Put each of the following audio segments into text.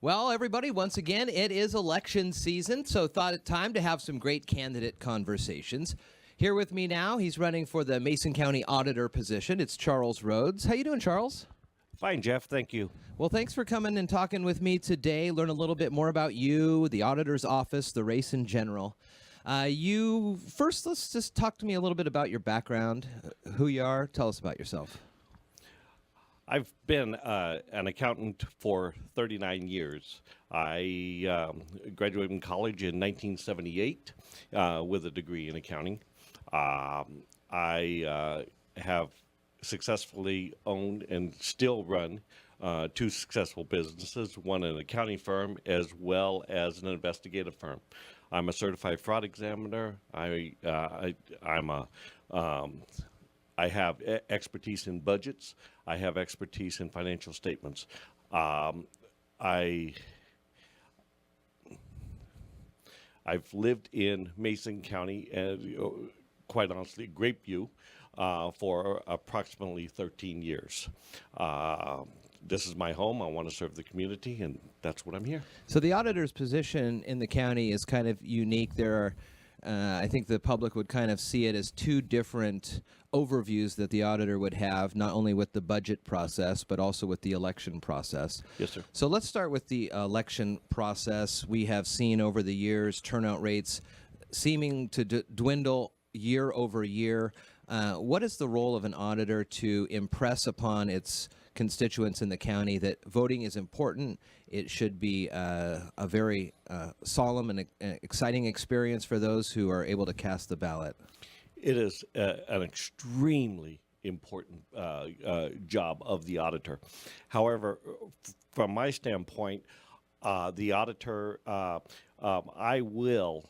Well, everybody, once again, it is election season, so thought it time to have some great candidate conversations. Here with me now, he's running for the Mason County Auditor position. It's Charles Rhodes. How you doing, Charles? Fine, Jeff. Thank you. Well, thanks for coming and talking with me today. Learn a little bit more about you, the auditor's office, the race in general. Let's just talk to me a little bit about your background, who you are. Tell us about yourself. I've been an accountant for 39 years. I graduated from college in 1978 with a degree in accounting. I have successfully owned and still run two successful businesses, one an accounting firm as well as an investigative firm. I'm a certified fraud examiner. I have expertise in budgets. I have expertise in financial statements. I've lived in Mason County, quite honestly, Grapeview, for approximately 13 years. This is my home. I want to serve the community, and that's what I'm here. So the auditor's position in the county is kind of unique. There are I think the public would kind of see it as two different overviews that the auditor would have, not only with the budget process, but also with the election process. Yes, sir. So let's start with the election process. We have seen over the years turnout rates seeming to dwindle year over year. What is the role of an auditor to impress upon its constituents in the county that voting is important? It should be a very solemn and exciting experience for those who are able to cast the ballot. It is an extremely important job of the auditor. However, from my standpoint, the auditor, I will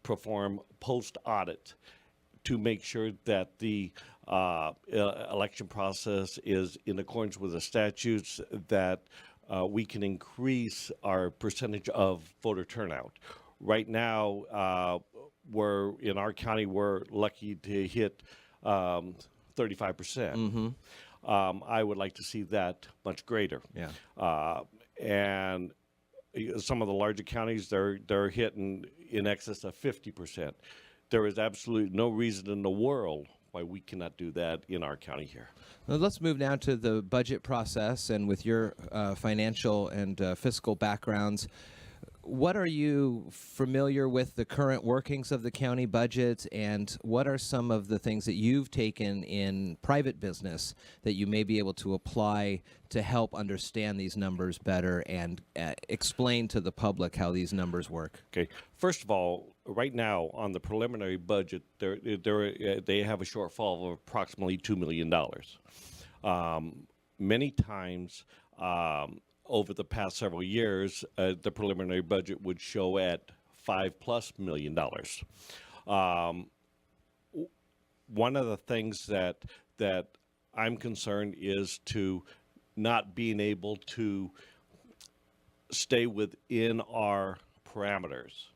perform post-audit to make sure that the election process is in accordance with the statutes, that we can increase our percentage of voter turnout. Right now, in our county, we're lucky to hit 35%. Mm-hmm. I would like to see that much greater. Yeah. And some of the larger counties, they're hitting in excess of 50%. There is absolutely no reason in the world why we cannot do that in our county here. Well, let's move now to the budget process, and with your financial and fiscal backgrounds, what are you familiar with the current workings of the county budget, and what are some of the things that you've taken in private business that you may be able to apply to help understand these numbers better and explain to the public how these numbers work? Okay. First of all, right now on the preliminary budget, they have a shortfall of approximately $2 million. Many times over the past several years, the preliminary budget would show at $5+ million. One of the things that I'm concerned is to not being able to stay within our parameters.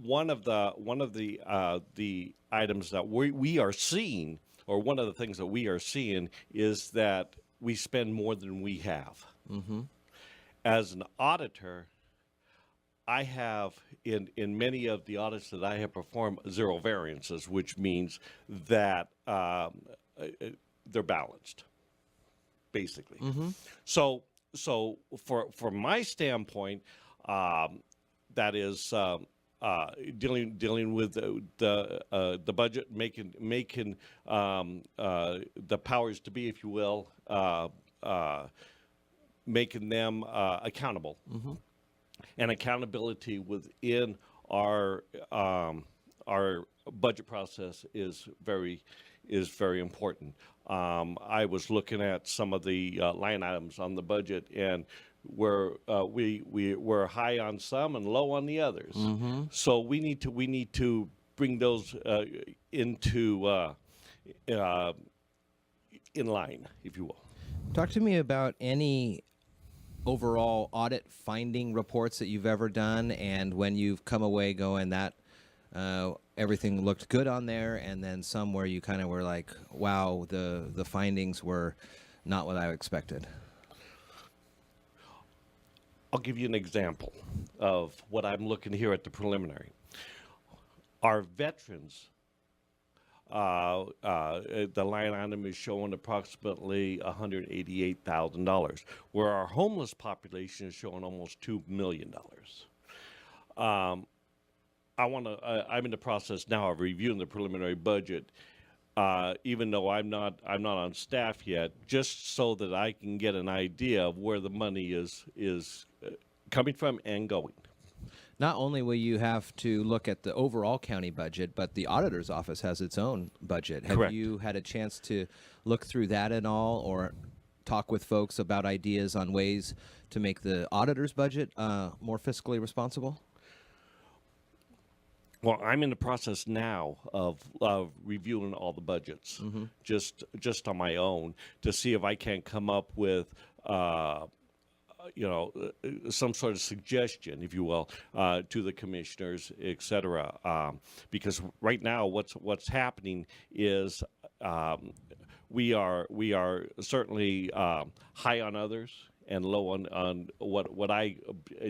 One of the items that we are seeing, or one of the things that we are seeing, is that we spend more than we have. Mm-hmm. As an auditor, I have, in many of the audits that I have performed, zero variances, which means that they're balanced, basically. Mm-hmm. So from my standpoint, that is dealing with the budget, making the powers to be, if you will, making them accountable. Mm-hmm. And accountability within our budget process is very important. I was looking at some of the line items on the budget, and we're high on some and low on the others. Mm-hmm. So we need to bring those into in line, if you will. Talk to me about any overall audit finding reports that you've ever done, and when you've come away going that everything looked good on there, and then some where you kind of were like, wow, the findings were not what I expected. I'll give you an example of what I'm looking here at the preliminary. Our veterans, the line item is showing approximately $188,000, where our homeless population is showing almost $2 million. I'm in the process now of reviewing the preliminary budget, even though I'm not on staff yet, just so that I can get an idea of where the money is coming from and going. Not only will you have to look at the overall county budget, but the auditor's office has its own budget. Have Correct. you had a chance to look through that at all, or talk with folks about ideas on ways to make the auditor's budget more fiscally responsible? Well, I'm in the process now of reviewing all the budgets, just on my own, to see if I can come up with some sort of suggestion, if you will, to the commissioners, et cetera. Because right now, what's happening is we are certainly high on others and low on what I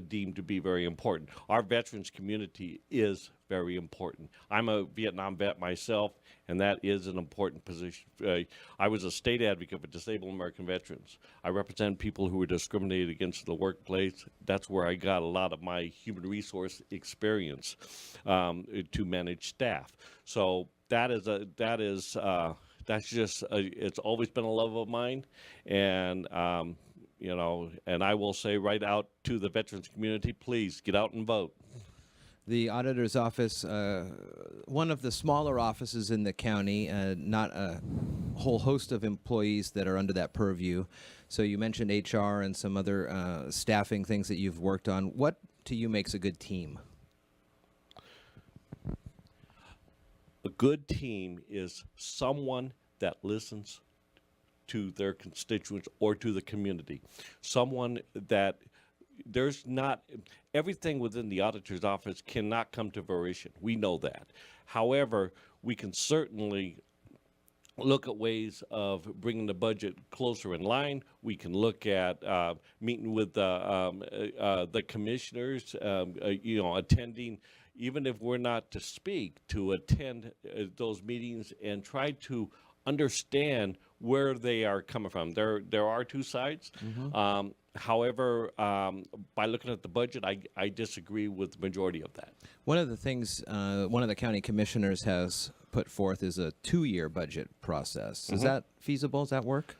deem to be very important. Our veterans community is very important. I'm a Vietnam vet myself, and that is an important position. I was a state advocate for disabled American veterans. I represent people who were discriminated against in the workplace. That's where I got a lot of my human resource experience to manage staff. So that's just it's always been a love of mine, and and I will say right out to the veterans community, please get out and vote. The auditor's office, one of the smaller offices in the county, not a whole host of employees that are under that purview. So you mentioned HR and some other staffing things that you've worked on. What to you makes a good team? A good team is someone that listens to their constituents or to the community. Someone that there's not everything within the auditor's office cannot come to fruition. We know that. However, we can certainly look at ways of bringing the budget closer in line. We can look at meeting with the commissioners, attending, even if we're not to speak, to attend those meetings and try to understand where they are coming from. There are two sides. However, by looking at the budget, I disagree with the majority of that. One of the things one of the county commissioners has put forth is a 2-year budget process. Is that feasible? Does that work?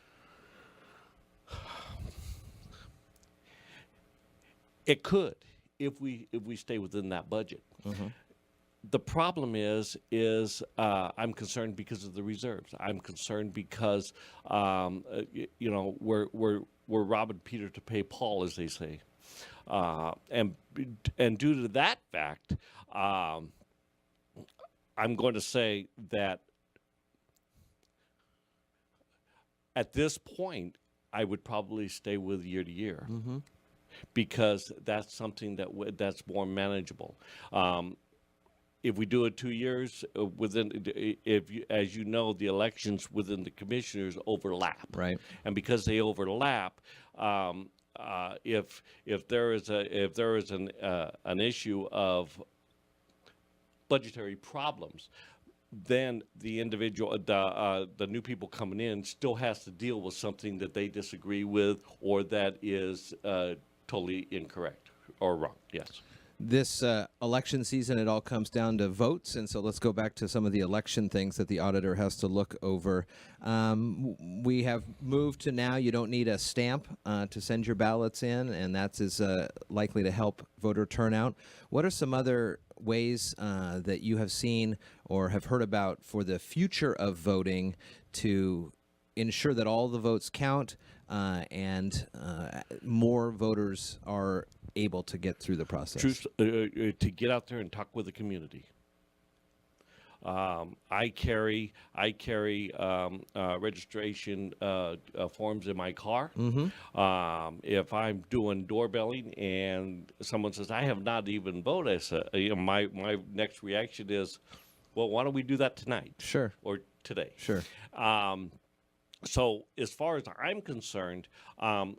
It could, if we stay within that budget. The problem is I'm concerned because of the reserves. I'm concerned because we're robbing Peter to pay Paul, as they say, and due to that fact, I'm going to say that at this point I would probably stay with year to year, because that's something that's more manageable. If we do it 2 years, as you know, the elections within the commissioners overlap, Right. and because they overlap, if there is an issue of budgetary problems, then the individual, the new people coming in, still has to deal with something that they disagree with or that is totally incorrect or wrong. Yes. This election season, it all comes down to votes, and so let's go back to some of the election things that the auditor has to look over. We have moved to now you don't need a stamp to send your ballots in, and that is likely to help voter turnout. What are some other ways that you have seen or have heard about for the future of voting to ensure that all the votes count and more voters are able to get through the process? To get out there and talk with the community. I carry registration forms in my car. If I'm doing doorbelling and someone says I have not even voted, my next reaction is, well, why don't we do that tonight? Sure. Or today? Sure. So as far as I'm concerned,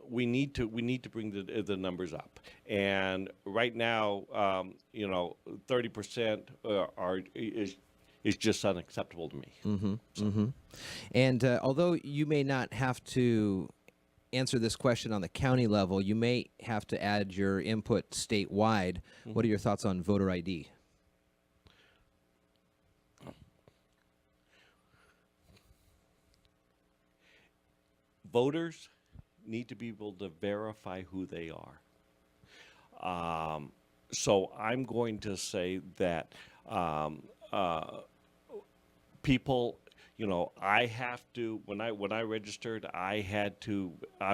we need to bring the numbers up. And right now, 30% is just unacceptable to me. And although you may not have to answer this question on the county level, you may have to add your input statewide. What are your thoughts on voter ID? Voters need to be able to verify who they are. So I'm going to say that people, I have to when I registered, I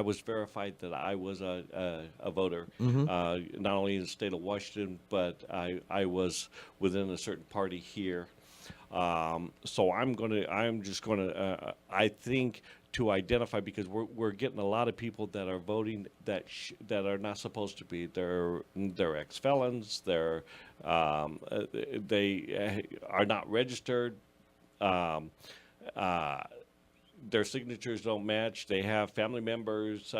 was verified that I was a voter, not only in the state of Washington, but I was within a certain party here. So I'm just gonna, I think, to identify, because we're getting a lot of people that are voting that are not supposed to be. They're ex-felons. They are not registered. Their signatures don't match. They have family members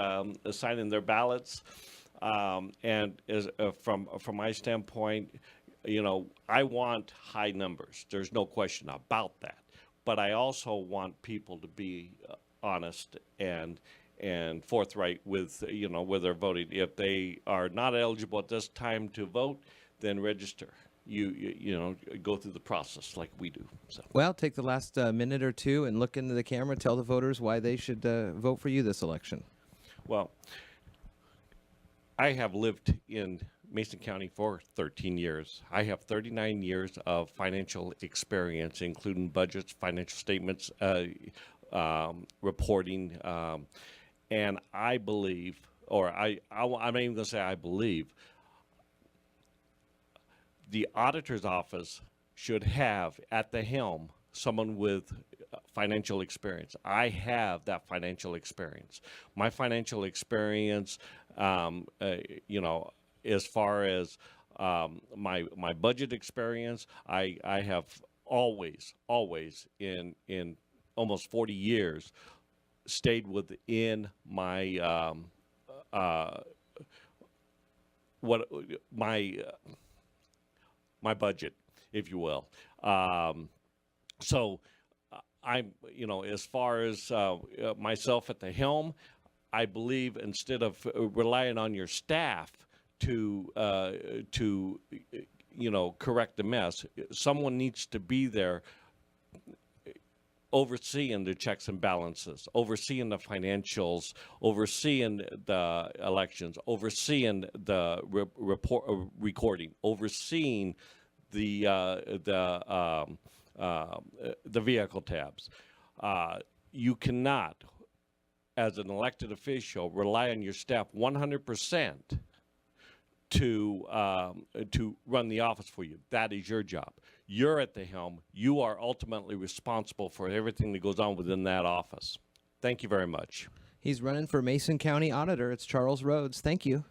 signing their ballots, and from my standpoint, I want high numbers. There's no question about that. But I also want people to be honest and forthright with where they're voting. If they are not eligible at this time to vote, then register. You go through the process like we do. So. Well, take the last minute or two and look into the camera. Tell the voters why they should vote for you this election. Well, I have lived in Mason County for 13 years. I have 39 years of financial experience, including budgets, financial statements, reporting, and I believe, or I'm not even going to say I believe, the auditor's office should have at the helm someone with financial experience. I have that financial experience. My financial experience, as far as my budget experience, I have always in almost 40 years stayed within my my budget, if you will. So I'm, as far as myself at the helm, I believe instead of relying on your staff to correct the mess, someone needs to be there overseeing the checks and balances, overseeing the financials, overseeing the elections, overseeing the recording, overseeing the vehicle tabs. You cannot, as an elected official, rely on your staff 100% to run the office for you. That is your job. You're at the helm. You are ultimately responsible for everything that goes on within that office. Thank you very much. He's running for Mason County Auditor. It's Charles Rhodes. Thank you.